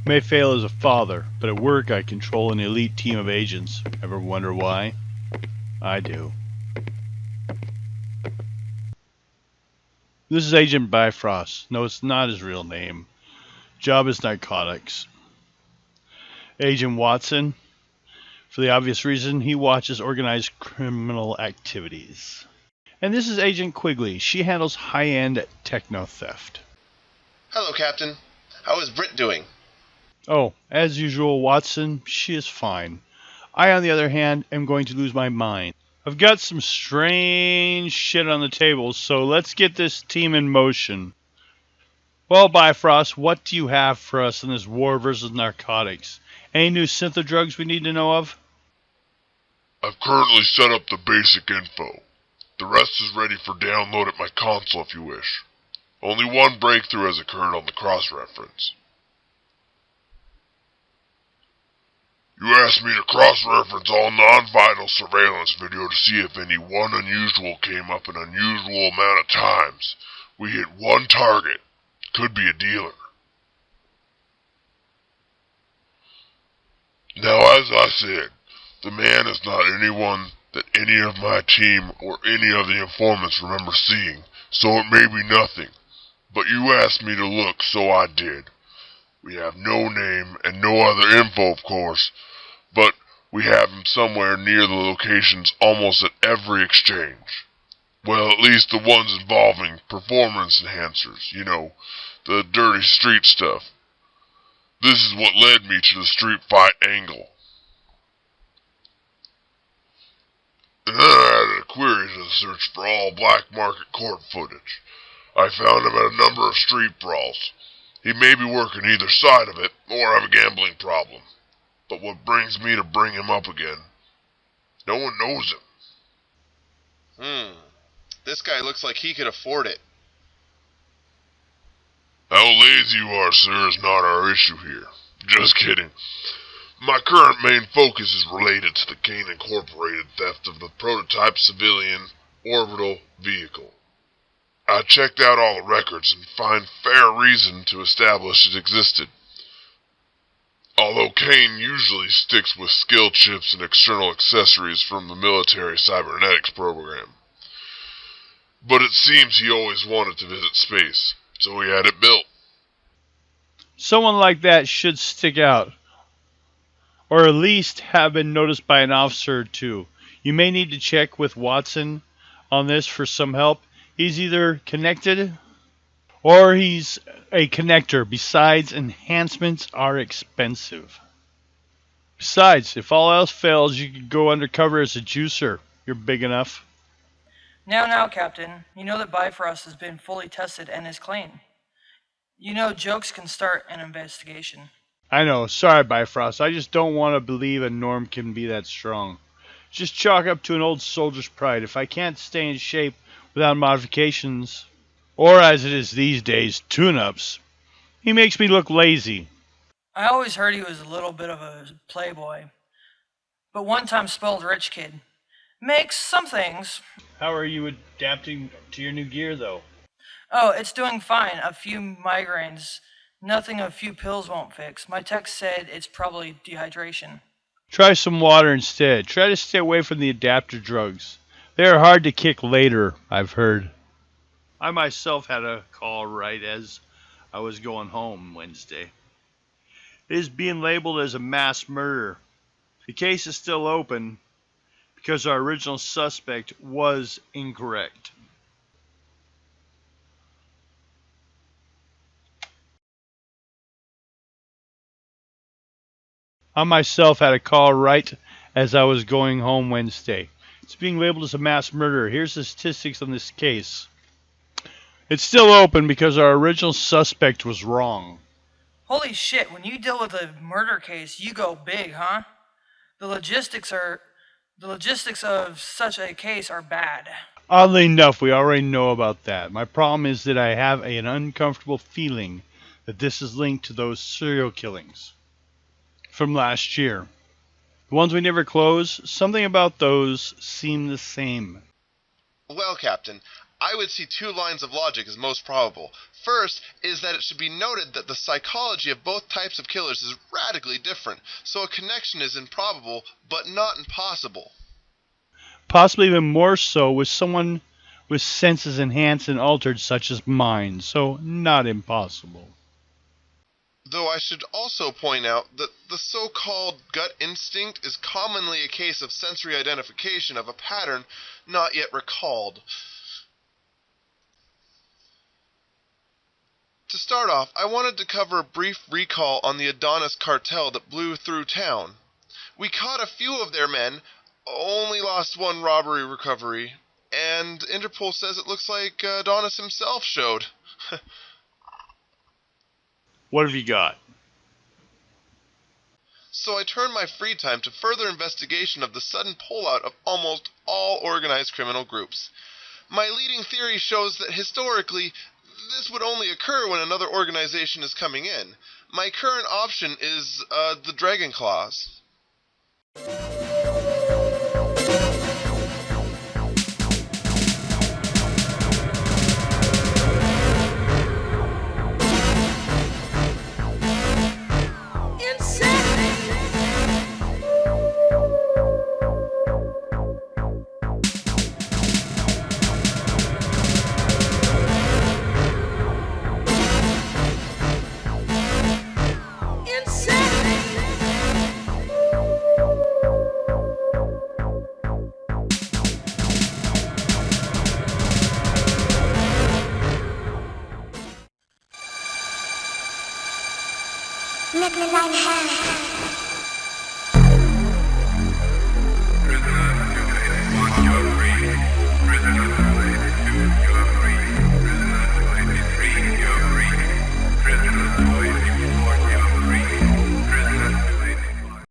May fail as a father, but at work I control an elite team of agents. Ever wonder why? I do. This is Agent Bifrost. No, it's not his real name. Job is narcotics. Agent Watson, for the obvious reason, he watches organized criminal activities. And this is Agent Quigley. She handles high-end techno theft. Hello, Captain. How is Britt doing? Oh, as usual, Watson, she is fine. I, on the other hand, am going to lose my mind. I've got some strange shit on the table, so let's get this team in motion. Well, Bifrost, what do you have for us in this war versus narcotics? Any new syntho drugs we need to know of? I've currently set up the basic info. The rest is ready for download at my console if you wish. Only one breakthrough has occurred on the cross-reference. You asked me to cross-reference all non-vital surveillance video to see if any one unusual came up an unusual amount of times. We hit one target. Could be a dealer. Now, as I said, the man is not anyone that any of my team or any of the informants remember seeing, so it may be nothing. But you asked me to look, so I did. We have no name and no other info, of course, but we have him somewhere near the locations almost at every exchange. Well, at least the ones involving performance enhancers, you know, the dirty street stuff. This is what led me to the street fight angle. And then I added a query to the search for all black market court footage. I found him at a number of street brawls. He may be working either side of it, or have a gambling problem. But what brings me to bring him up again, no one knows him. This guy looks like he could afford it. How lazy you are, sir, is not our issue here. Just kidding. My current main focus is related to the Kane Incorporated theft of the prototype civilian orbital vehicle. I checked out all the records and find fair reason to establish it existed. Although Kane usually sticks with skill chips and external accessories from the military cybernetics program. But it seems he always wanted to visit space, so he had it built. Someone like that should stick out, or at least have been noticed by an officer or two. You may need to check with Watson on this for some help. He's either connected or he's a connector. Besides, enhancements are expensive. Besides, if all else fails, you could go undercover as a juicer. You're big enough. Now, Captain, you know that Bifrost has been fully tested and is clean. You know jokes can start an investigation. I know. Sorry, Bifrost. I just don't want to believe a Norm can be that strong. Just chalk up to an old soldier's pride. If I can't stay in shape without modifications, or as it is these days, tune-ups, he makes me look lazy. I always heard he was a little bit of a playboy. But one time spoiled rich kid. Makes some things. How are you adapting to your new gear, though? Oh, it's doing fine. A few migraines. Nothing a few pills won't fix. My tech said it's probably dehydration. Try some water instead. Try to stay away from the adapter drugs. They are hard to kick later, I've heard. I myself had a call right as I was going home Wednesday. It is being labeled as a mass murder. The case is still open because our original suspect was incorrect. I myself had a call right as I was going home Wednesday. It's being labeled as a mass murder. Here's the statistics on this case. It's still open because our original suspect was wrong. Holy shit, when you deal with a murder case, you go big, huh? The logistics of such a case are bad. Oddly enough, we already know about that. My problem is that I have an uncomfortable feeling that this is linked to those serial killings from last year. The ones we never close, something about those seem the same. Well, Captain, I would see two lines of logic as most probable. First is that it should be noted that the psychology of both types of killers is radically different, so a connection is improbable, but not impossible. Possibly even more so with someone with senses enhanced and altered such as mine, so not impossible. Though I should also point out that the so-called gut instinct is commonly a case of sensory identification of a pattern not yet recalled. To start off, I wanted to cover a brief recall on the Adonis cartel that blew through town. We caught a few of their men, only lost one robbery recovery, and Interpol says it looks like Adonis himself showed. What have you got? So I turned my free time to further investigation of the sudden pullout of almost all organized criminal groups. My leading theory shows that historically, this would only occur when another organization is coming in. My current option is the Dragon Claws. Let me light hand.